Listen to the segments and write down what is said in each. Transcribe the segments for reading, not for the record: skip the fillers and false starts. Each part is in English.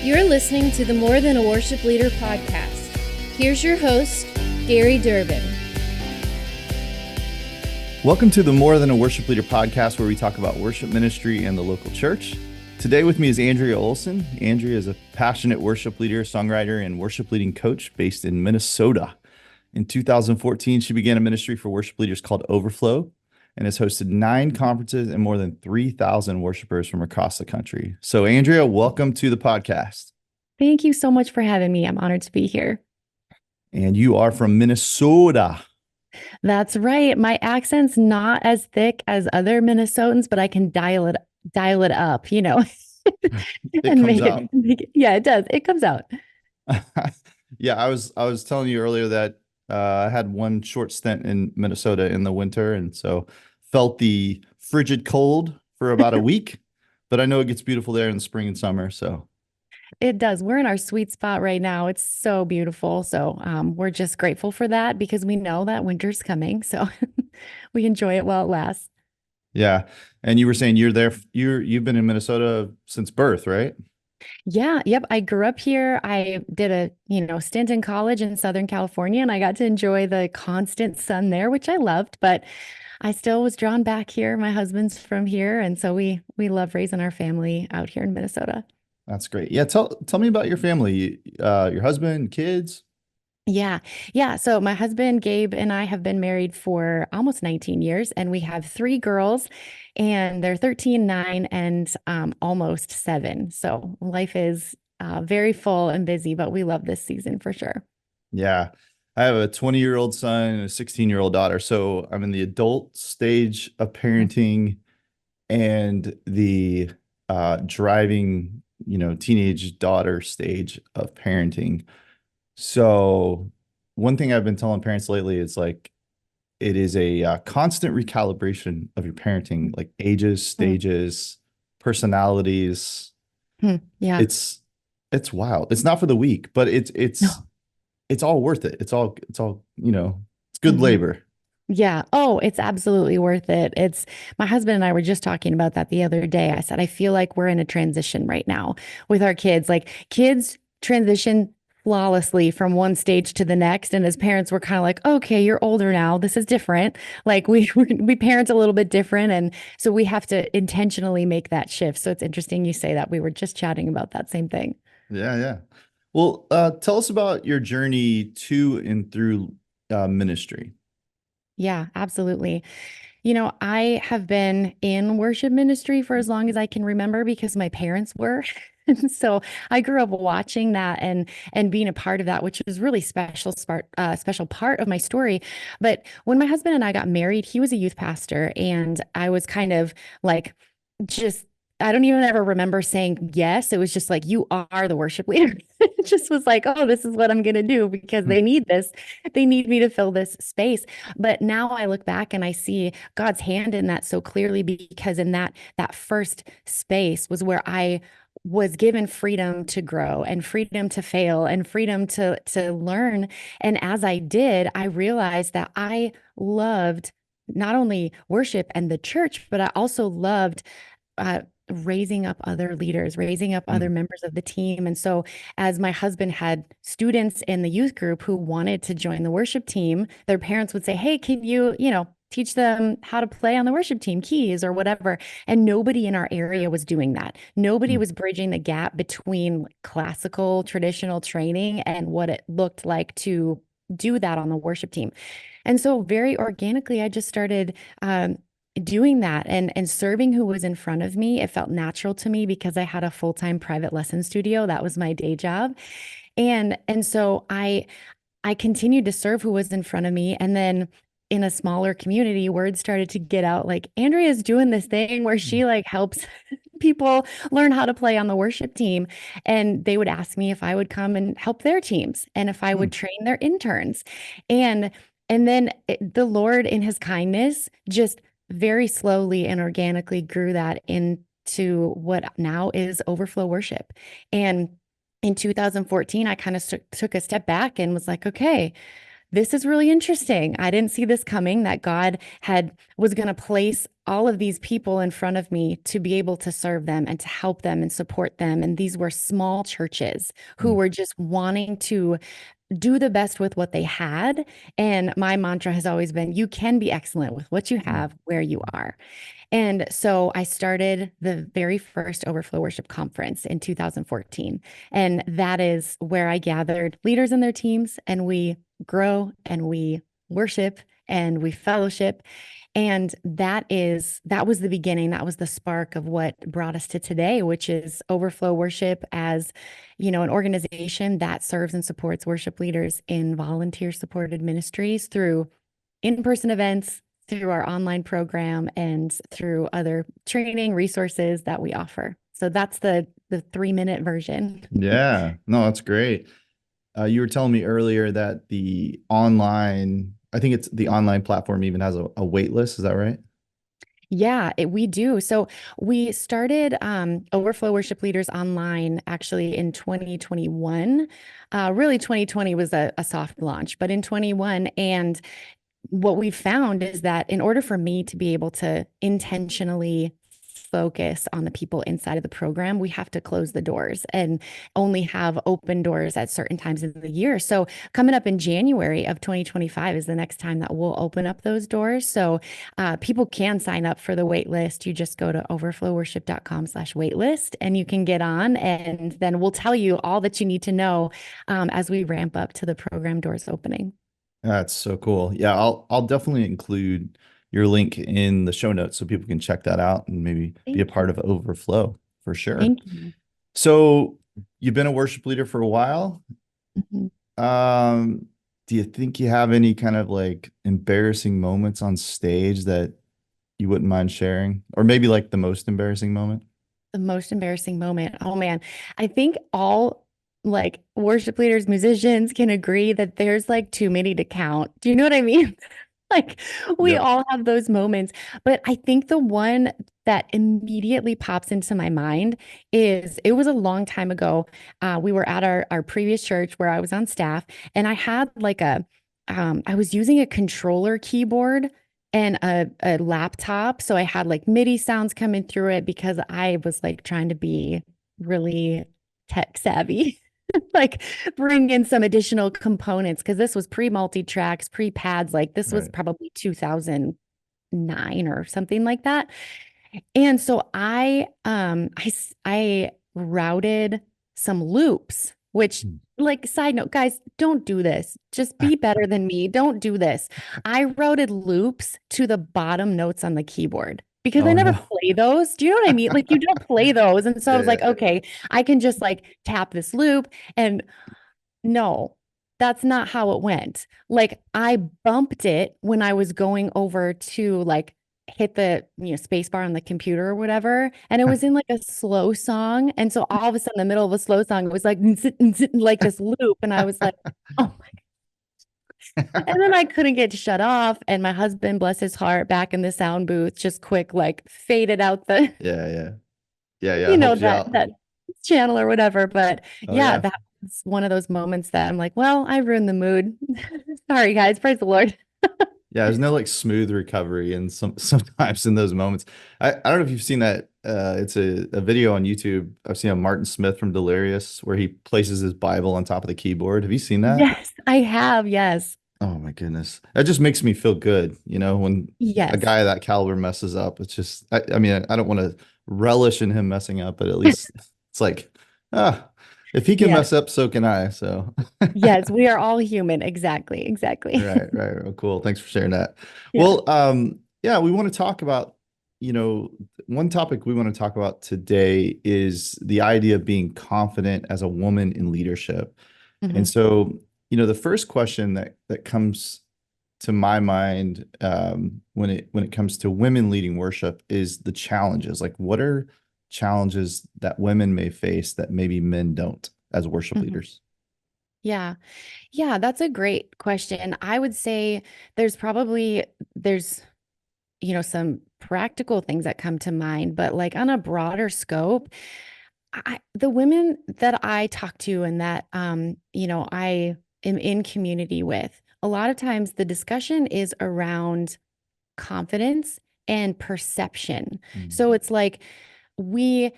You're listening to the More Than a Worship Leader podcast. Here's your host, Gary Durbin. Welcome to the More Than a Worship Leader podcast, where we talk about worship ministry and the local church. Today with me is Andrea Olson. Andrea is a passionate worship leader, songwriter, and worship leading coach based in Minnesota. In 2014, she began a ministry for worship leaders called Overflow and has hosted 9 conferences and more than 3,000 worshipers from across the country. So, Andrea, welcome to the podcast. Thank you so much for having me. I'm honored to be here. And you are from Minnesota. That's right. My accent's not as thick as other Minnesotans, but I can dial it up, you know. It comes out. Yeah, it does. It comes out. Yeah, I was telling you earlier that I had one short stint in Minnesota in the winter, and so felt the frigid cold for about a week, but I know it gets beautiful there in the spring and summer. So It does. We're in our sweet spot right now. It's so beautiful. So we're just grateful for that because we know that winter's coming. So we enjoy it while it lasts. yeah. And you were saying you've been in Minnesota since birth, right? Yeah. Yep. I grew up here. I did a stint in college in Southern California, and I got to enjoy the constant sun there, which I loved, but I still was drawn back here. My husband's from here. And so we love raising our family out here in Minnesota. That's great. Yeah. Tell me about your family, your husband, kids. Yeah. Yeah. So my husband, Gabe, and I have been married for almost 19 years, and we have 3 girls, and they're 13, 9, and almost 7. So life is very full and busy, but we love this season for sure. Yeah. I have a 20-year-old son and a 16-year-old daughter. So I'm in the adult stage of parenting and the driving, teenage daughter stage of parenting. So one thing I've been telling parents lately is like, it is a constant recalibration of your parenting, like ages, stages, personalities. Yeah. It's wild. It's not for the weak, but it's all worth it. It's all, it's good labor. Yeah. Oh, it's absolutely worth it. My husband and I were just talking about that the other day. I said, I feel like we're in a transition right now with our kids. Like kids transition flawlessly from one stage to the next. And as parents, we're kind of like, okay, you're older now. This is different. Like we parent a little bit different. And so we have to intentionally make that shift. So it's interesting you say that. We were just chatting about that same thing. Yeah. Yeah. Well, tell us about your journey to and through ministry. Yeah, absolutely. I have been in worship ministry for as long as I can remember because my parents were. And so I grew up watching that and being a part of that, which was really special part of my story. But when my husband and I got married, he was a youth pastor, and I was kind of like, I don't even ever remember saying yes. It was just like, you are the worship leader. It just was like, oh, this is what I'm going to do because they need this. They need me to fill this space. But now I look back and I see God's hand in that so clearly, because in that first space was where I was given freedom to grow and freedom to fail and freedom to learn. And as I did, I realized that I loved not only worship and the church, but I also loved raising up other leaders, raising up other members of the team. And so as my husband had students in the youth group who wanted to join the worship team, their parents would say, hey, can you, teach them how to play on the worship team, keys or whatever. And nobody in our area was doing that. Nobody was bridging the gap between classical, traditional training and what it looked like to do that on the worship team. And so very organically, I just started doing that and serving who was in front of me. It felt natural to me because I had a full-time private lesson studio. That was my day job. And so I continued to serve who was in front of me. And then in a smaller community, word started to get out, like Andrea's doing this thing where she like helps people learn how to play on the worship team. And they would ask me if I would come and help their teams and if I would train their interns. And then the Lord in his kindness just very slowly and organically grew that into what now is Overflow Worship. And in 2014, I kind of took a step back and was like, okay, this is really interesting. I didn't see this coming, that God was going to place all of these people in front of me to be able to serve them and to help them and support them. And these were small churches who Mm, were just wanting to do the best with what they had. And my mantra has always been, you can be excellent with what you mm, have where you are. And so I started the very first Overflow Worship Conference in 2014. And that is where I gathered leaders and their teams, and we grow and we worship and we fellowship. And that was the beginning. That was the spark of what brought us to today, which is Overflow Worship as, an organization that serves and supports worship leaders in volunteer supported ministries through in-person events, through our online program, and through other training resources that we offer. So that's the 3-minute version. yeah, no, that's great. You were telling me earlier that I think it's the online platform even has a wait list. Is that right? Yeah, we do. So we started Overflow Worship Leaders Online actually in 2021. Really, 2020 was a soft launch, but in 21, and what we found is that in order for me to be able to intentionally focus on the people inside of the program, we have to close the doors and only have open doors at certain times of the year. So coming up in January of 2025 is the next time that we'll open up those doors. So people can sign up for the wait list. You just go to overflowworship.com/waitlist and you can get on, and then we'll tell you all that you need to know as we ramp up to the program doors opening. That's so cool. Yeah, I'll definitely include your link in the show notes so people can check that out and maybe be a Thank part you. of Overflow for sure. Thank you. So you've been a worship leader for a while. Mhm. Um, do you think you have any kind of like embarrassing moments on stage that you wouldn't mind sharing? Or maybe like the most embarrassing moment? The most embarrassing moment. Oh man. I think all like worship leaders, musicians can agree that there's like too many to count. Do you know what I mean? Like we Yep. all have those moments. But I think the one that immediately pops into my mind is it was a long time ago. We were at our previous church where I was on staff, and I had like I was using a controller keyboard and a laptop. So I had like MIDI sounds coming through it because I was like trying to be really tech savvy. Like bring in some additional components because this was pre multi-tracks, pre pads. Like this was Right. probably 2009 or something like that. And so I routed some loops, which, Hmm. like, side note, guys, don't do this. Just be better than me. Don't do this. I routed loops to the bottom notes on the keyboard because I Oh never no. play those. Do you know what I mean? Like, you don't play those. And so I Yeah, was like, yeah. okay, I can just like tap this loop. And no, that's not how it went. Like I bumped it when I was going over to like hit the space bar on the computer or whatever, and it was in like a slow song. And so all of a sudden, in the middle of a slow song, it was like like this loop, and I was like, oh my. And then I couldn't get shut off, and my husband, bless his heart, back in the sound booth, just quick like faded out the Yeah, yeah. Yeah, yeah. Helps you out. that channel or whatever. But Oh yeah, yeah. that was one of those moments that I'm like, well, I ruined the mood. Sorry, guys. Praise the Lord. Yeah, there's no like smooth recovery and sometimes in those moments. I don't know if you've seen that. It's a video on YouTube. I've seen a Martin Smith from Delirious where he places his Bible on top of the keyboard. Have you seen that? Yes, I have. Yes. Oh my goodness. That just makes me feel good, when a Yes. guy of that caliber messes up. It's just I mean, I don't want to relish in him messing up, but at least it's like, ah, if he can Yes. mess up, so can I. So Yes. We are all human. Exactly. Exactly. right, right. Well, cool. Thanks for sharing that. Yeah. Well, yeah, we want to talk about, you know, one topic we want to talk about today is the idea of being confident as a woman in leadership. And Mhm. so, the first question that comes to my mind when it comes to women leading worship is the challenges. Like, what are challenges that women may face that maybe men don't as worship Mhm. leaders? Yeah. Yeah. That's a great question. I would say there's some practical things that come to mind, but like on a broader scope, the women that I talk to and that I am in community with, a lot of times the discussion is around confidence and perception. So it's like we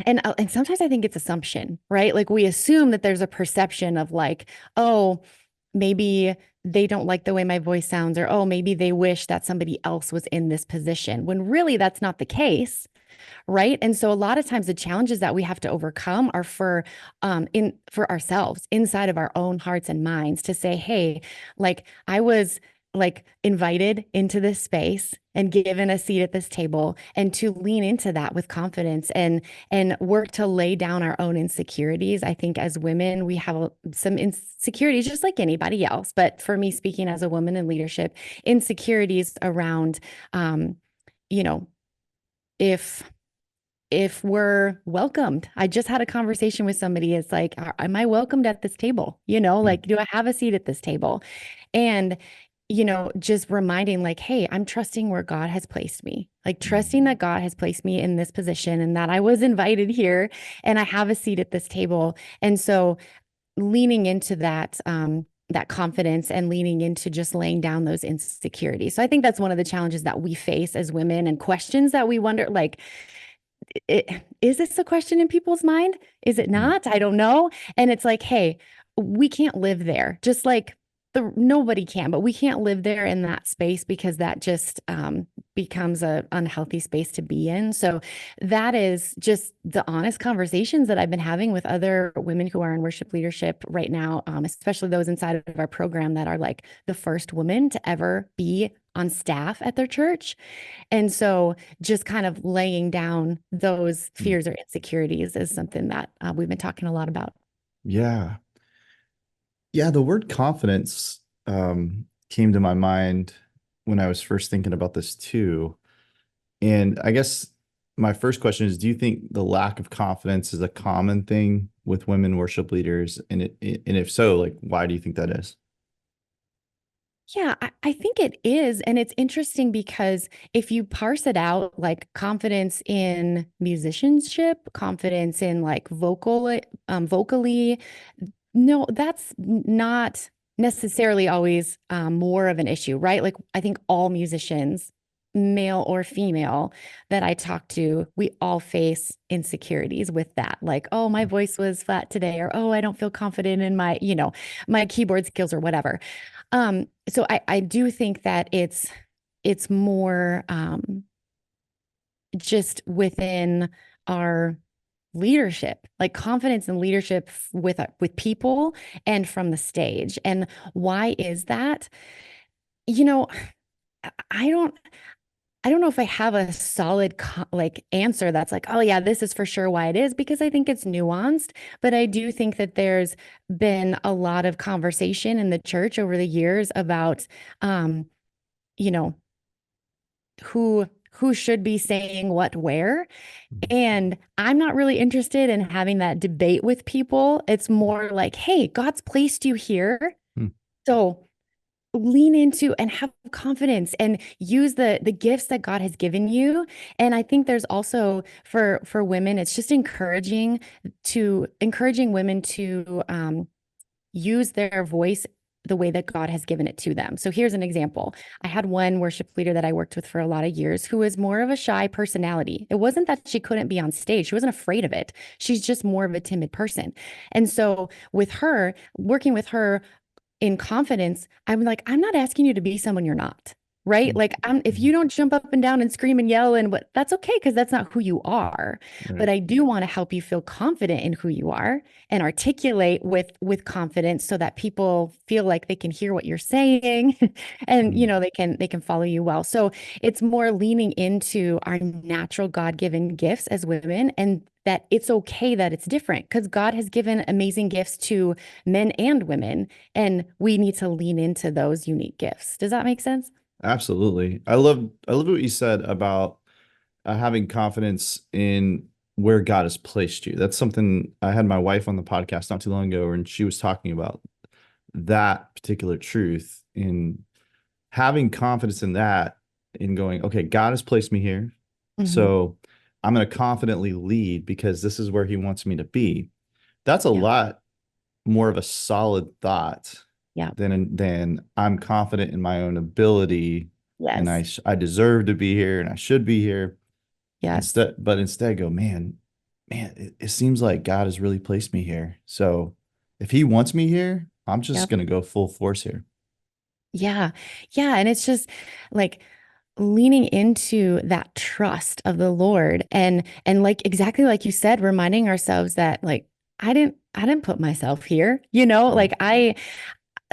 and sometimes I think it's assumption, right? Like we assume that there's a perception of like, oh, maybe they don't like the way my voice sounds, or oh, maybe they wish that somebody else was in this position, when really that's not the case. Right. And so a lot of times the challenges that we have to overcome are for ourselves, inside of our own hearts and minds, to say, hey, like I was like invited into this space and given a seat at this table, and to lean into that with confidence and work to lay down our own insecurities. I think as women, we have some insecurities just like anybody else. But for me, speaking as a woman in leadership, insecurities around, you know, if we're welcomed. I just had a conversation with somebody. It's like, am I welcomed at this table? Like, do I have a seat at this table? And, just reminding like, hey, I'm trusting where God has placed me, like trusting that God has placed me in this position and that I was invited here and I have a seat at this table. And so leaning into that confidence and leaning into just laying down those insecurities. So I think that's one of the challenges that we face as women, and questions that we wonder, like, is this a question in people's mind? Is it not? I don't know. And it's like, hey, we can't live there. Just like nobody can, but we can't live there in that space, because that just becomes a unhealthy space to be in. So that is just the honest conversations that I've been having with other women who are in worship leadership right now, especially those inside of our program that are like the first woman to ever be on staff at their church. And so just kind of laying down those fears or insecurities is something that we've been talking a lot about. Yeah. Yeah, the word confidence came to my mind when I was first thinking about this too. And I guess my first question is, do you think the lack of confidence is a common thing with women worship leaders? And if so, like, why do you think that is? Yeah, I think it is. And it's interesting because if you parse it out, like confidence in musicianship, confidence in like vocally, no, that's not necessarily always more of an issue, right? Like I think all musicians, male or female, that I talk to, we all face insecurities with that. Like, oh, my voice was flat today, or oh, I don't feel confident in my keyboard skills or whatever. So I do think that it's more just within our leadership, like confidence and leadership with people and from the stage. And why is that? You know, I don't I don't know if I have a solid like answer that's like, oh yeah, this is for sure why it is, because I think it's nuanced. But I do think that there's been a lot of conversation in the church over the years about, um, you know, who should be saying what where. And I'm not really interested in having that debate with people. It's more like, hey, God's placed you here. Hmm. So lean into and have confidence and use the gifts that God has given you. And I think there's also for women, it's just encouraging women to use their voice the way that God has given it to them. So here's an example. I had one worship leader that I worked with for a lot of years who was more of a shy personality. It wasn't that she couldn't be on stage. She wasn't afraid of it. She's just more of a timid person. And so with her, working with her in confidence, I'm like, I'm not asking you to be someone you're not, right? Like, if you don't jump up and down and scream and yell that's okay, because that's not who you are. Right. But I do want to help you feel confident in who you are and articulate with confidence, so that people feel like they can hear what you're saying and they can follow you well. So it's more leaning into our natural God-given gifts as women, and that it's okay that it's different, because God has given amazing gifts to men and women, and we need to lean into those unique gifts. Does that make sense? Absolutely. I love what you said about having confidence in where God has placed you. That's something I had my wife on the podcast not too long ago, and she was talking about that particular truth, in having confidence in that, in going, okay, God has placed me here. So I'm going to confidently lead because this is where he wants me to be. That's a Yeah. lot more of a solid thought Yeah. then I'm confident in my own ability and Yes. I deserve to be here and I should be here. Yes. But instead go, it seems like God has really placed me here. So if he wants me here, I'm just Yep. going to go full force here. Yeah. Yeah. And it's just like leaning into that trust of the Lord and like exactly like you said, reminding ourselves that like I didn't put myself here, Mhm. like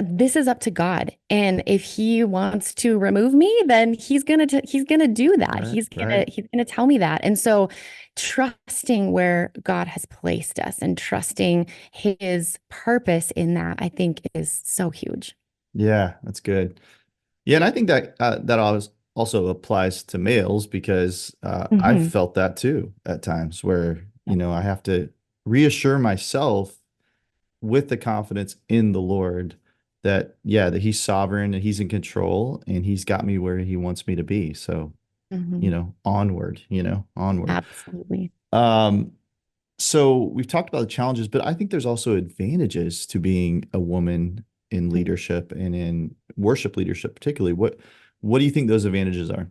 this is up to God. And if he wants to remove me, then he's going to do that. Right, right. He's going to tell me that. And so trusting where God has placed us and trusting his purpose in that, I think is so huge. Yeah, that's good. Yeah, and I think that that also applies to males because I've Hmm. felt that too at times where, Yep. I have to reassure myself with the confidence in the Lord that, yeah, that he's sovereign and he's in control and he's got me where he wants me to be. So, Hmm. onward, onward. Absolutely. Um, so we've talked about the challenges, but I think there's also advantages to being a woman in leadership and in worship leadership, particularly. What do you think those advantages are?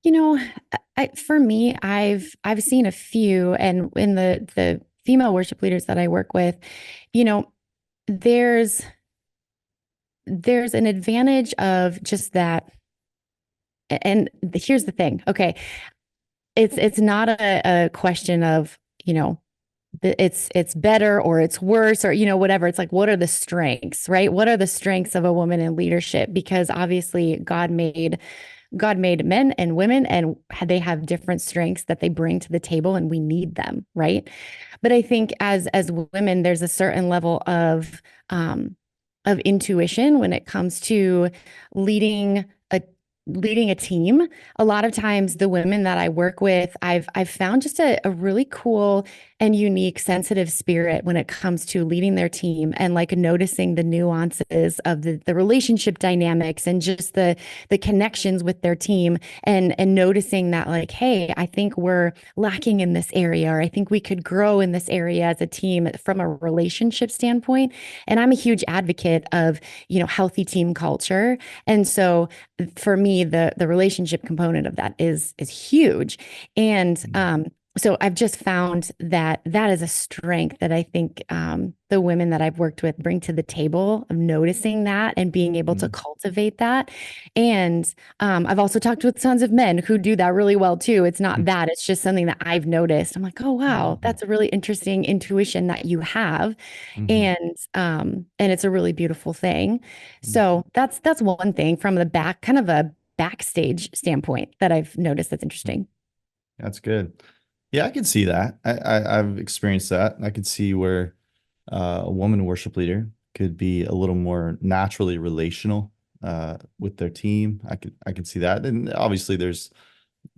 You know, for me, I've seen a few, and in the female worship leaders that I work with, you know, there's there's an advantage of just that. And here's the thing. Okay, it's not a question of, it's better or it's worse or whatever. It's like, what are the strengths, right? What are the strengths of a woman in leadership? Because obviously God made men and women, and they have different strengths that they bring to the table, and we need them, right? But I think as women, there's a certain level um, of intuition when it comes to leading a leading a team. A lot of times, the women that I work with, I've found just a really cool and unique, sensitive spirit when it comes to leading their team and like noticing the nuances of the relationship dynamics and just the connections with their team and noticing that like, hey, I think we're lacking in this area, or I think we could grow in this area as a team from a relationship standpoint. And I'm a huge advocate of, healthy team culture. And so for me, the relationship component of that is huge. And so I've just found that that is a strength that I think the women that I've worked with bring to the table of noticing that and being able to Mhm. cultivate that. And I've also talked with tons of men who do that really well too. It's not that, it's just something that I've noticed. I'm like, oh wow, Mhm. that's a really interesting intuition that you have. Mhm. And it's a really beautiful thing. Mhm. So that's one thing from the back, kind of a backstage standpoint that I've noticed that's interesting. That's good. Yeah, I can see that. I've experienced that. I could see where a woman worship leader could be a little more naturally relational with their team. I could see that. And obviously there's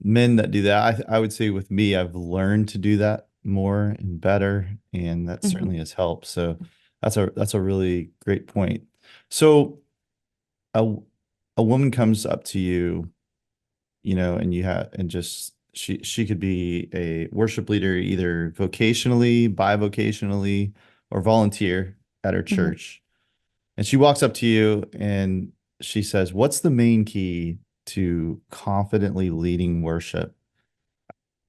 men that do that. I would say with me, I've learned to do that more and better, and that Mhm. certainly has helped. So that's a really great point. So a a woman comes up to you, and you have and just she could be a worship leader either vocationally, bivocationally, or volunteer at her Mhm. church. And she walks up to you and she says, "What's the main key to confidently leading worship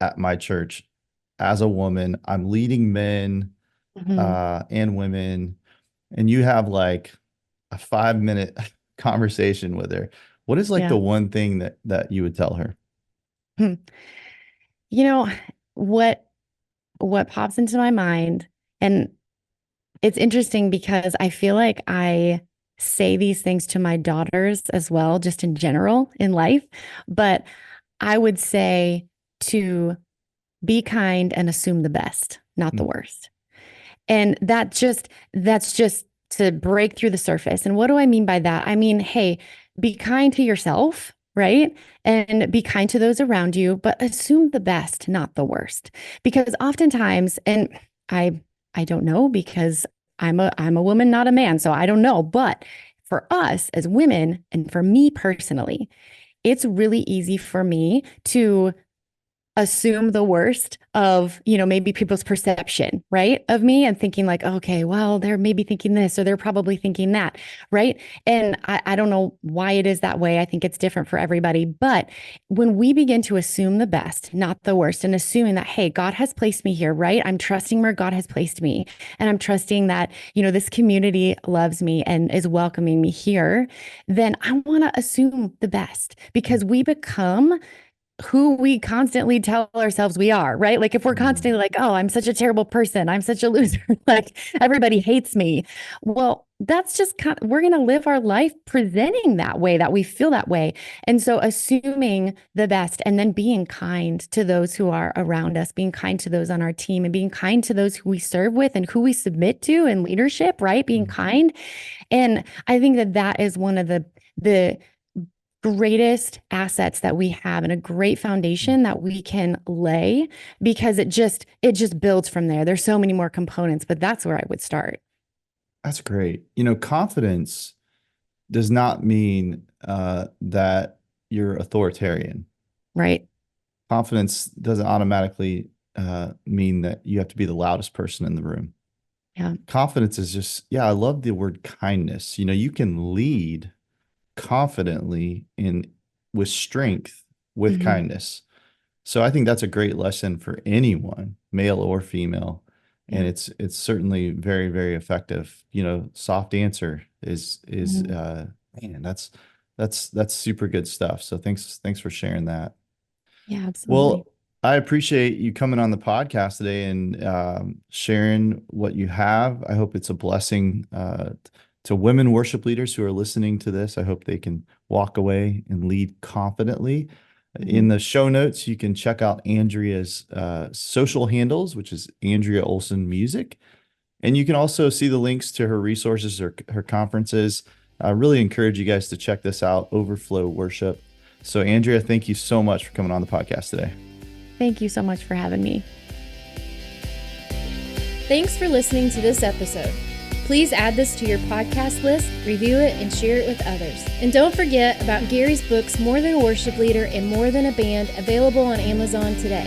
at my church as a woman? I'm leading men Mhm. and women." And you have like a 5 minute conversation with her. What is like Yeah. the one thing that you would tell her? Hmm. You know, what what pops into my mind, and it's interesting because I feel like I say these things to my daughters as well, just in general in life, but I would say to be kind and assume the best, not the Mm, worst. And that's just to break through the surface. And what do I mean by that? I mean, hey, be kind to yourself, right? And be kind to those around you, but assume the best, not the worst. Because oftentimes, and I I don't know because I'm a woman, not a man, so I don't know, but for us as women and for me personally, it's really easy for me to assume the worst of, maybe people's perception, right, of me, and thinking like, okay, well, they're maybe thinking this, or they're probably thinking that, right? And I don't know why it is that way. I think it's different for everybody. But when we begin to assume the best, not the worst, and assuming that, hey, God has placed me here, right? I'm trusting where God has placed me. And I'm trusting that, this community loves me and is welcoming me here, then I want to assume the best, because we become who we constantly tell ourselves we are, right? Like if we're constantly like, oh, I'm such a terrible person, I'm such a loser, like everybody hates me. Well, that's just we're going to live our life presenting that way, that we feel that way. And so assuming the best, and then being kind to those who are around us, being kind to those on our team, and being kind to those who we serve with and who we submit to in leadership, right? Being kind. And I think that that is one of the greatest assets that we have, and a great foundation that we can lay, because it just builds from there. There's so many more components, but that's where I would start. That's great. Confidence does not mean that you're authoritarian. Right. Confidence doesn't automatically mean that you have to be the loudest person in the room. Yeah. Confidence is just, I love the word kindness. You can lead confidently with strength, with kindness. So I think that's a great lesson for anyone, male or female. And it's certainly very, very effective. Soft answer is man, that's super good stuff. So thanks for sharing that. Yeah, absolutely. Well, I appreciate you coming on the podcast today and sharing what you have. I hope it's a blessing to women worship leaders who are listening to this. I hope they can walk away and lead confidently. In the show notes, you can check out Andrea's social handles, which is Andrea Olson Music. And you can also see the links to her resources or her conferences. I really encourage you guys to check this out, Overflow Worship. So Andrea, thank you so much for coming on the podcast today. Thank you so much for having me. Thanks for listening to this episode. Please add this to your podcast list, review it, and share it with others. And don't forget about Gary's books, More Than a Worship Leader and More Than a Band, available on Amazon today.